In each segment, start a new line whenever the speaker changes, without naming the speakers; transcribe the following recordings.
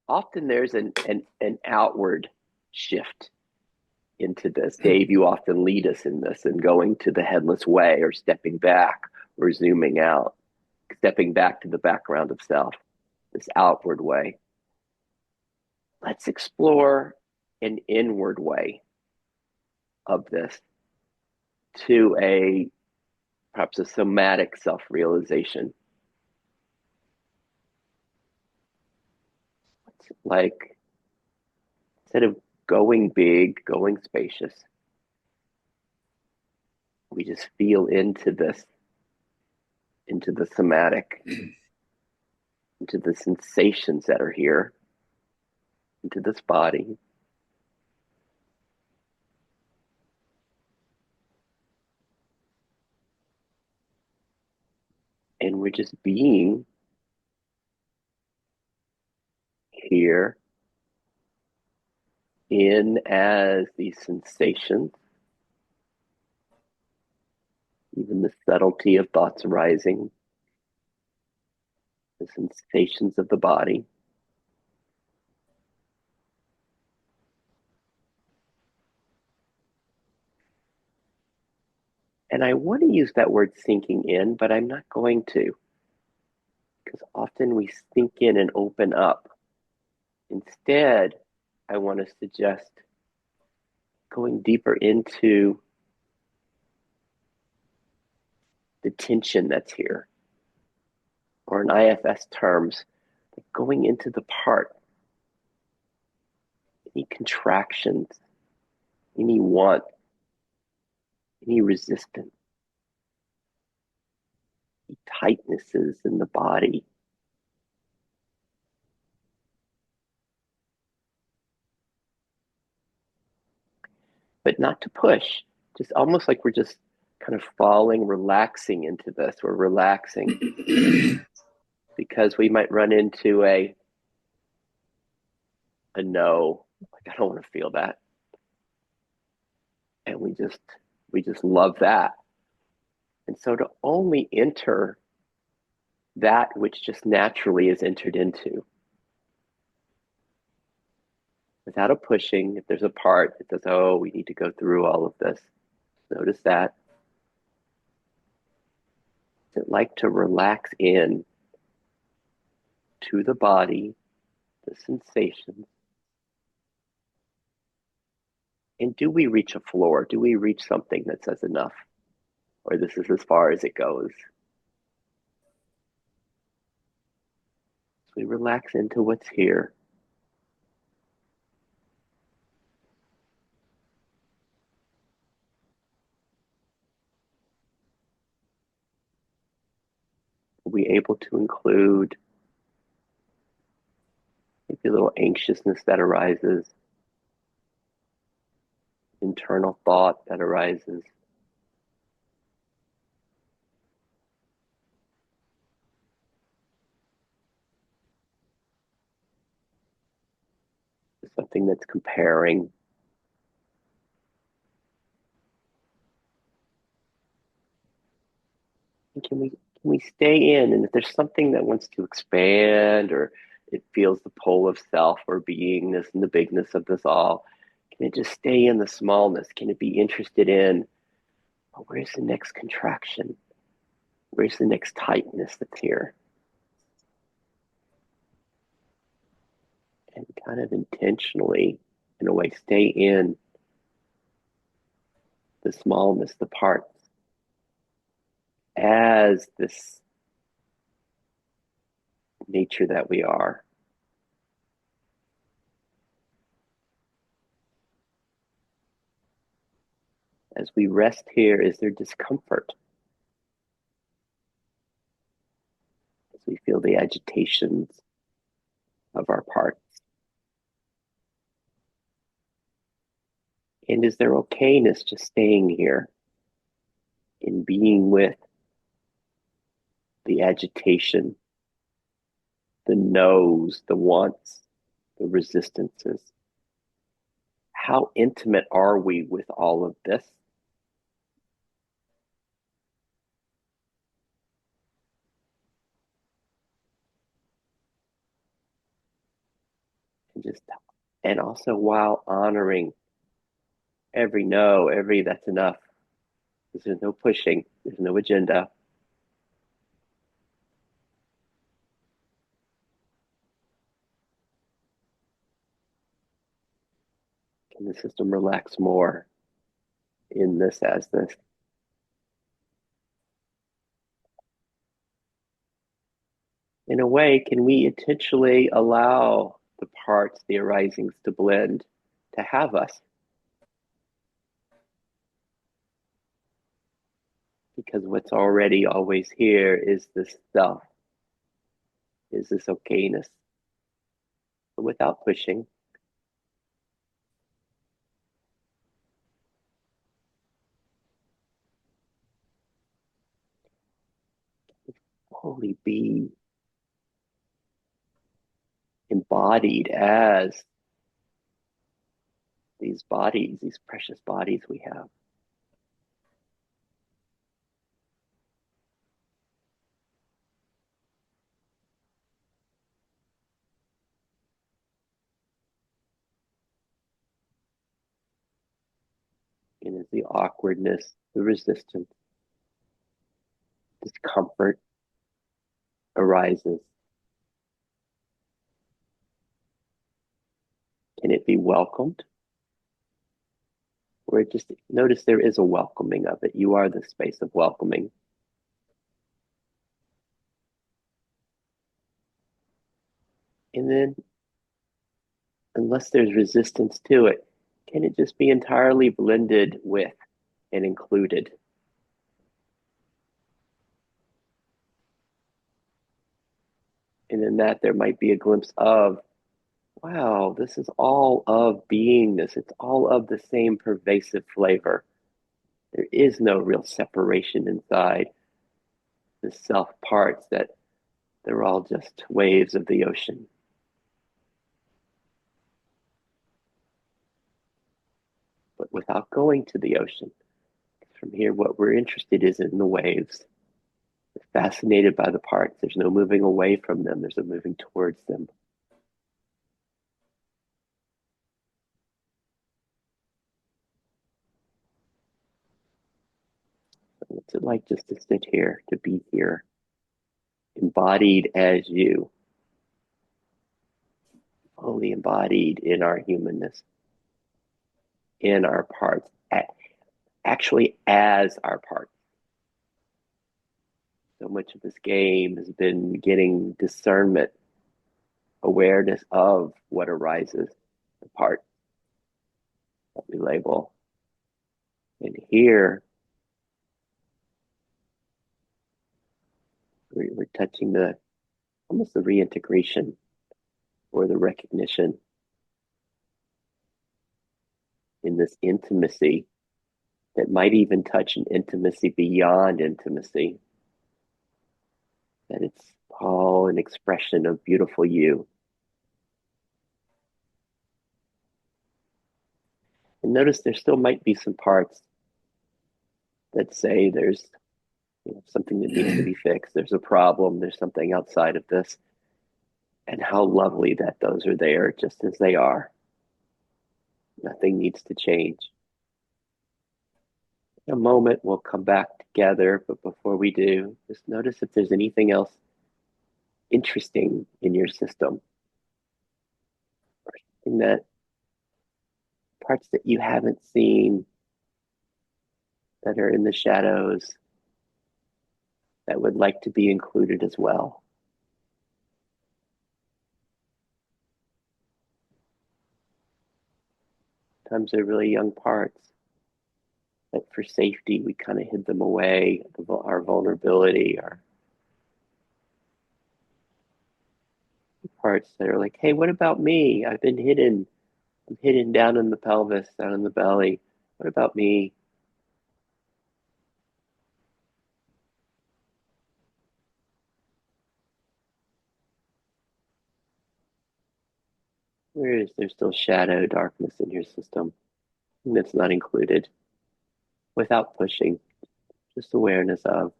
often there's an outward shift into this. Dave, you often lead us in this and going to the headless way or stepping back or zooming out, stepping back to the background of self, this outward way. Let's explore an inward way of this to a perhaps a somatic self-realization. It's like instead of going big, going spacious, we just feel into this, into the somatic, into the sensations that are here, into this body. And we're just being here in as these sensations, even the subtlety of thoughts arising, the sensations of the body. And I want to use that word sinking in, but I'm not going to, because often we sink in and open up. Instead, I want to suggest going deeper into the tension that's here, or in IFS terms, going into the part, any contractions, any want, any resistance, any tightnesses in the body. But not to push, just almost like we're just kind of falling, relaxing into this. We're relaxing because we might run into a no, like I don't want to feel that. And we just love that. And so to only enter that which just naturally is entered into without a pushing. If there's a part that says, oh, we need to go through all of this, notice that. It's like to relax in to the body, the sensations. And do we reach a floor? Do we reach something that says enough? Or this is as far as it goes? So we relax into what's here. Are we able to include maybe a little anxiousness that arises, internal thought that arises? Something that's comparing. And can we stay in? And if there's something that wants to expand, or it feels the pull of self or beingness and the bigness of this all, can it just stay in the smallness? Can it be interested in, oh, where's the next contraction? Where's the next tightness that's here? And kind of intentionally, in a way, stay in the smallness, the parts, as this nature that we are. As we rest here, is there discomfort? As we feel the agitations of our parts? And is there okayness just staying here in being with the agitation, the no's, the wants, the resistances? How intimate are we with all of this? And just, and also while honoring every no, every that's enough. There's no pushing, there's no agenda. Can the system relax more in this as this? In a way, can we intentionally allow the parts, the arisings to blend, to have us? Because what's already always here is this self, is this okayness, but without pushing. Fully be embodied as these bodies, these precious bodies we have. And as the awkwardness, the resistance, discomfort arises, can it be welcomed? Or just notice there is a welcoming of it. You are the space of welcoming. And then, unless there's resistance to it, can it just be entirely blended with and included? And in that, there might be a glimpse of, wow, this is all of beingness. It's all of the same pervasive flavor. There is no real separation inside the self parts, that they're all just waves of the ocean. But without going to the ocean, from here, what we're interested is in the waves. We're fascinated by the parts. There's no moving away from them. There's a moving towards them. What's it like just to sit here, to be here, embodied as you, fully embodied in our humanness, in our parts, actually as our parts. So much of this game has been getting discernment, awareness of what arises, the part that we label. And here, we're touching the almost the reintegration or the recognition in this intimacy that might even touch an intimacy beyond intimacy, that it's all an expression of beautiful you. And notice there still might be some parts that say there's, something that needs to be fixed, there's a problem, there's something outside of this, and how lovely that those are there just as they are. Nothing needs to change. In a moment, we'll come back together, but before we do, just notice if there's anything else interesting in your system, in that parts that you haven't seen, that are in the shadows, that would like to be included as well. Sometimes they're really young parts that for safety, we kind of hid them away, our vulnerability, our parts that are like, hey, what about me? I've been hidden. I'm hidden down in the pelvis, down in the belly. What about me? Where is there still shadow, darkness in your system? And that's not included without pushing, just awareness of.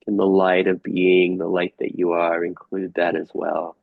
Can the light of being, the light that you are, include that as well?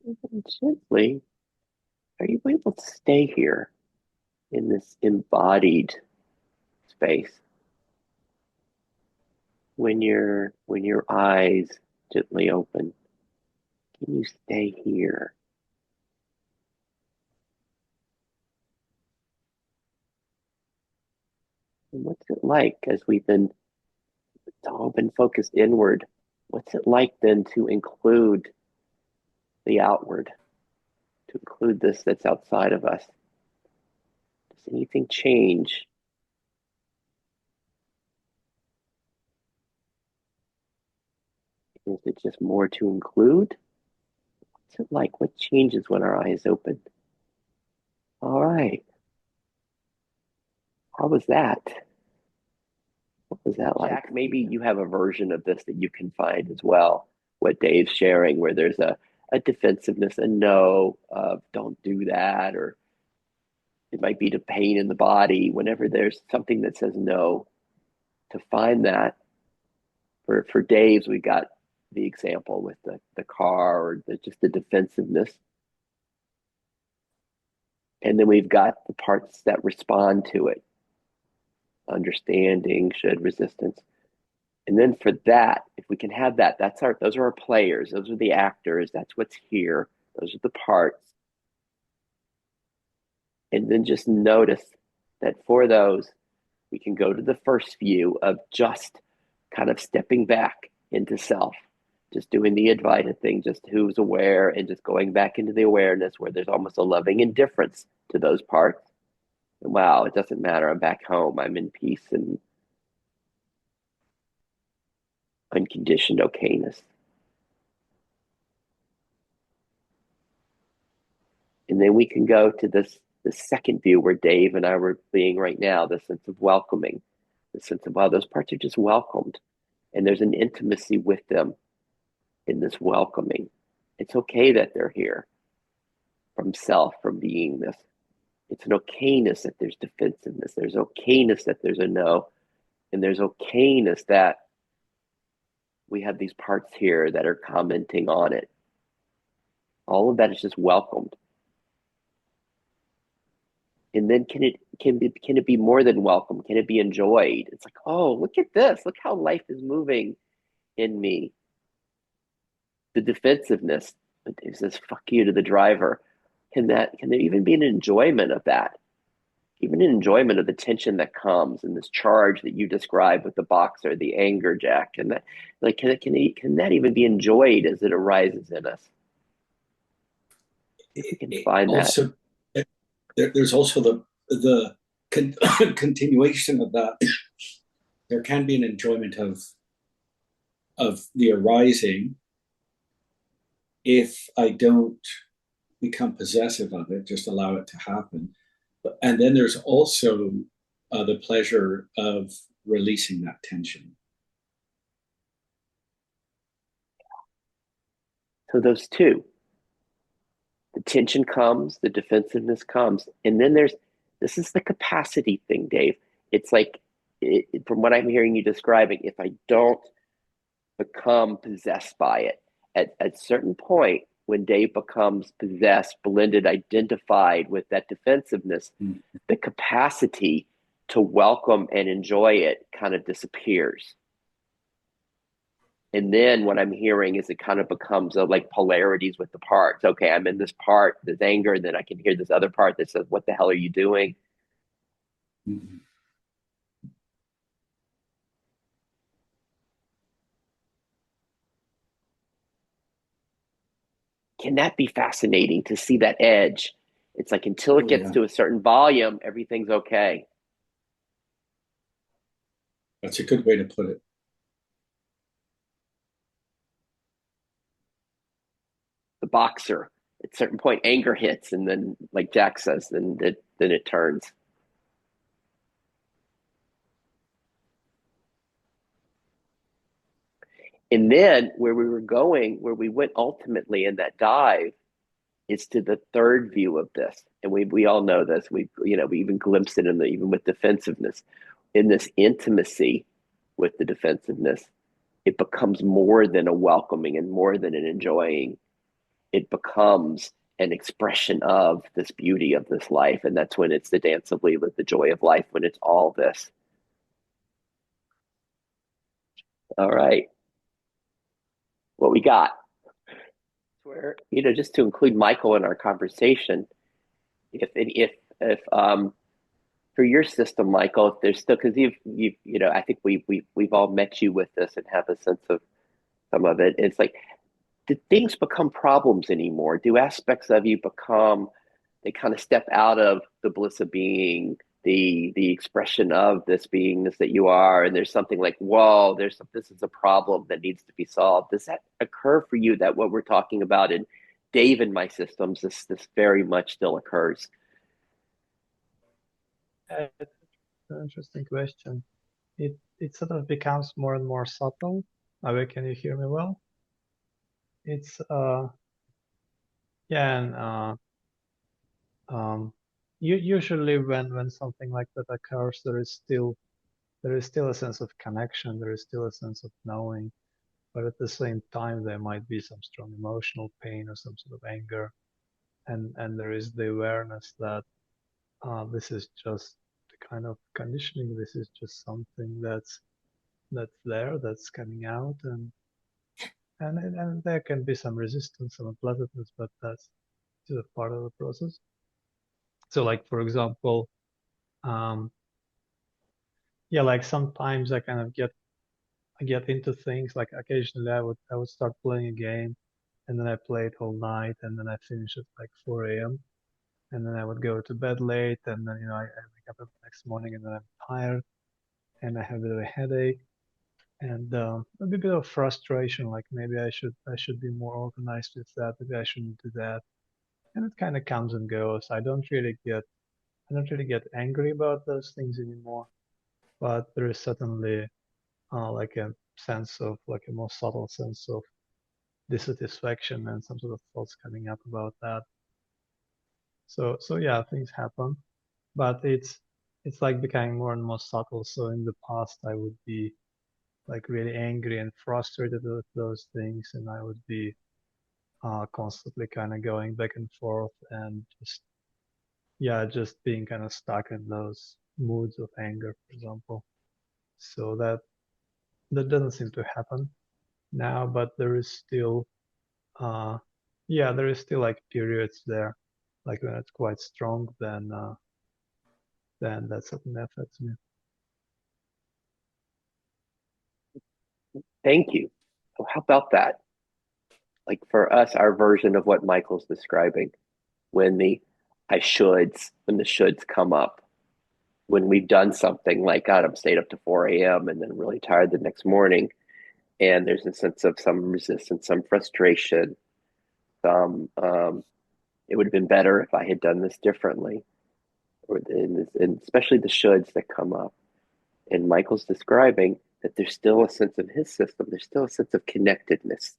And gently, are you able to stay here in this embodied space when your eyes gently open? Can you stay here? And what's it like as it's all been focused inward? What's it like then to include the outward, to include this that's outside of us? Does anything change? Is it just more to include? What's it like? What changes when our eyes open? All right. How was that? What was that like? Jack, maybe you have a version of this that you can find as well. What Dave's sharing, where there's a defensiveness, a no, of don't do that, or it might be to pain in the body. Whenever there's something that says no, to find that. For Dave's, we got the example with the car or just the defensiveness. And then we've got the parts that respond to it, understanding, should, resistance. And then for that, if we can have that, those are our players, those are the actors, that's what's here, those are the parts. And then just notice that for those, we can go to the first view of just kind of stepping back into self, just doing the invited thing, just who's aware, and just going back into the awareness where there's almost a loving indifference to those parts. And wow, it doesn't matter. I'm back home. I'm in peace and unconditioned okayness. And then we can go to the second view where Dave and I were being right now, the sense of welcoming, the sense of, wow, those parts are just welcomed. And there's an intimacy with them in this welcoming. It's okay that they're here from self, from beingness. It's an okayness that there's defensiveness. There's okayness that there's a no. And there's okayness that we have these parts here that are commenting on it. All of that is just welcomed. And then can it be more than welcome? Can it be enjoyed? It's like, oh, look at this. Look how life is moving in me. The defensiveness, it says fuck you to the driver. Can there even be an enjoyment of that? Even an enjoyment of the tension that comes and this charge that you describe with the boxer, the anger, Jack, and that, like, can that even be enjoyed as it arises in us? If we can find that.
Also, there's also the continuation of that. There can be an enjoyment of the arising if I don't become possessive of it, just allow it to happen. And then there's also the pleasure of releasing that tension.
So those two, the tension comes, the defensiveness comes, and then this is the capacity thing, Dave. It's like, from what I'm hearing you describing, if I don't become possessed by it, at a certain point, when Dave becomes possessed, blended, identified with that defensiveness, the capacity to welcome and enjoy it kind of disappears. And then what I'm hearing is it kind of becomes like polarities with the parts. Okay, I'm in this part, there's anger, and then I can hear this other part that says, what the hell are you doing?
Mm-hmm.
Can that be fascinating to see that edge? It's like until it
Oh,
gets
yeah.
to a certain volume, everything's okay.
That's a good way to put it.
The boxer, at a certain point, anger hits, and then, like Jack says, then it turns. And then where we were going, where we went ultimately in that dive, is to the third view of this. And we all know this. We even glimpsed it even with defensiveness. In this intimacy with the defensiveness, it becomes more than a welcoming and more than an enjoying. it becomes an expression of this beauty of this life. And that's when it's the dance of leela, the joy of life, when it's all this. All right. What we got? Where, just to include Michael in our conversation, if for your system, Michael, if there's still, because I think we've all met you with this and have a sense of some of it. It's like, do things become problems anymore? Do aspects of you become, they kind of step out of the bliss of being, the expression of this beingness that you are, and there's something like, whoa, this is a problem that needs to be solved. Does that occur for you, that what we're talking about in Dave and my systems, this very much still occurs?
It's an interesting question. It sort of becomes more and more subtle. Can you hear me well? It's yeah, and usually when something like that occurs, there is still a sense of connection, there is still a sense of knowing, but at the same time there might be some strong emotional pain or some sort of anger, and there is the awareness that this is just the kind of conditioning. This is just something that's there, that's coming out, and there can be some resistance, some unpleasantness, but that's sort of part of the process. So, like for example, um, yeah, like sometimes I kind of get into things. Like occasionally, I would start playing a game, and then I play it all night, and then I finish at like 4 a.m. And then I would go to bed late, and then I wake up the next morning, and then I'm tired, and I have a bit of a headache, and a bit of frustration. Like maybe I should be more organized with that. Maybe I shouldn't do that. And it kind of comes and goes. I don't really get angry about those things anymore. But there is certainly like a sense of like a more subtle sense of dissatisfaction and some sort of thoughts coming up about that. So yeah, things happen, but it's like becoming more and more subtle. So in the past, I would be like really angry and frustrated with those things, and I would be constantly kind of going back and forth and just being kind of stuck in those moods of anger, for example. So that doesn't seem to happen now, but there is still uh there is still like periods there, like when it's quite strong, then that certainly affects me.
Thank you. So how about that? Like for us, our version of what Michael's describing, when the shoulds come up, when we've done something like, God, I'm stayed up to 4 a.m. and then really tired the next morning, and there's a sense of some resistance, some frustration, some it would have been better if I had done this differently, and especially the shoulds that come up. And Michael's describing that there's still a sense of his system. There's still a sense of connectedness.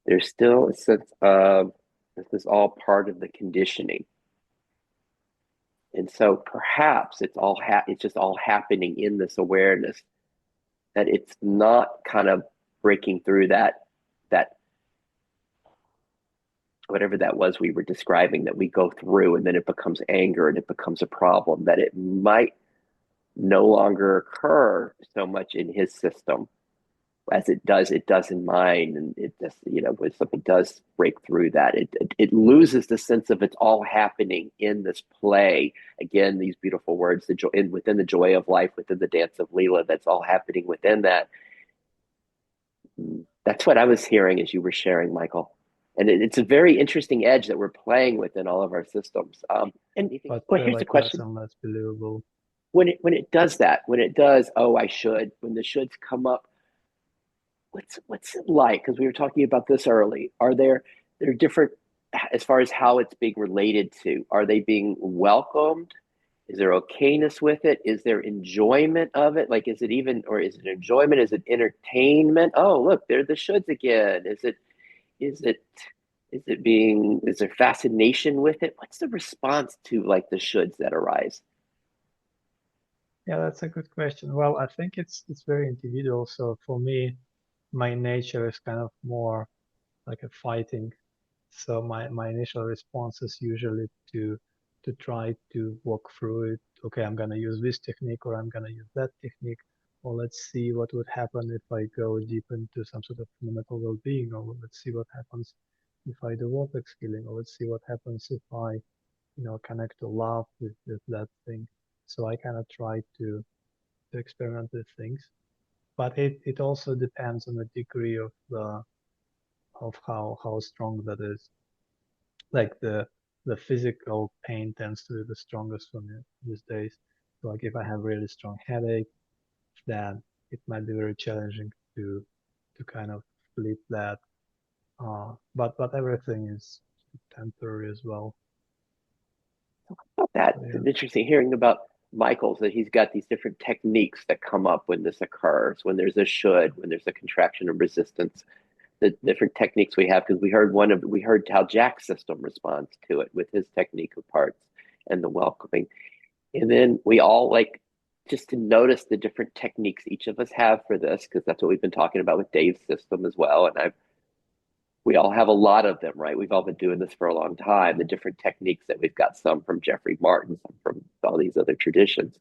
There's still a sense of this is all part of the conditioning. And so perhaps it's just all happening in this awareness, that it's not kind of breaking through that whatever that was we were describing, that we go through and then it becomes anger and it becomes a problem, that it might no longer occur so much in his system as it does in mine. And it just, when something does break through that, it loses the sense of it's all happening in this play. Again, these beautiful words, the joy within the joy of life, within the dance of leela, that's all happening within that. That's what I was hearing as you were sharing, Michael. And it's a very interesting edge that we're playing with in all of our systems. And
But
well,
they're
here's the
like less
question:
and less believable.
when it does that, when it does, oh, I should, when the shoulds come up, what's it like? Because we were talking about this early. There different as far as how it's being related to? Are they being welcomed? Is there okayness with it? Is there enjoyment of it? Like, is it even, or is it enjoyment? Is it entertainment? Oh, look, they're the shoulds again. Is it, is there fascination with it? What's the response to like the shoulds that arise?
Yeah, that's a good question. Well, I think it's very individual. So for me, my nature is kind of more like a fighting. So my initial response is usually to try to walk through it. Okay, I'm gonna use this technique or I'm gonna use that technique. Or let's see what would happen if I go deep into some sort of fundamental well-being, or let's see what happens if I do vortex healing, or let's see what happens if I, connect to love with that thing. So I kind of try to experiment with things. But it also depends on the degree of how strong that is. Like the physical pain tends to be the strongest for me these days. So like if I have really strong headache, then it might be very challenging to kind of flip that. But everything is temporary as well.
About that,
So yeah.
it's interesting hearing about Michael's, that he's got these different techniques that come up when this occurs, when there's a should, when there's a contraction of resistance, the different techniques we have, because we heard how Jack's system responds to it with his technique of parts and the welcoming. And then we all like just to notice the different techniques each of us have for this, because that's what we've been talking about with Dave's system as well. And we all have a lot of them, right? We've all been doing this for a long time, the different techniques that we've got, some from Jeffrey Martin, some from all these other traditions.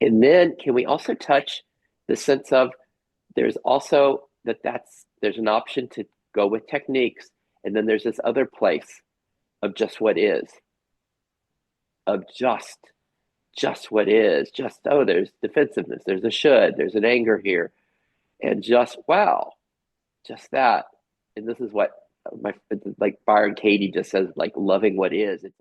And then can we also touch the sense of there's also there's an option to go with techniques, and then there's this other place of just what is, of just what is, just oh, there's defensiveness, there's a should, there's an anger here, and just wow, just that. And this is what my like Byron Katie just says, like loving what is. It's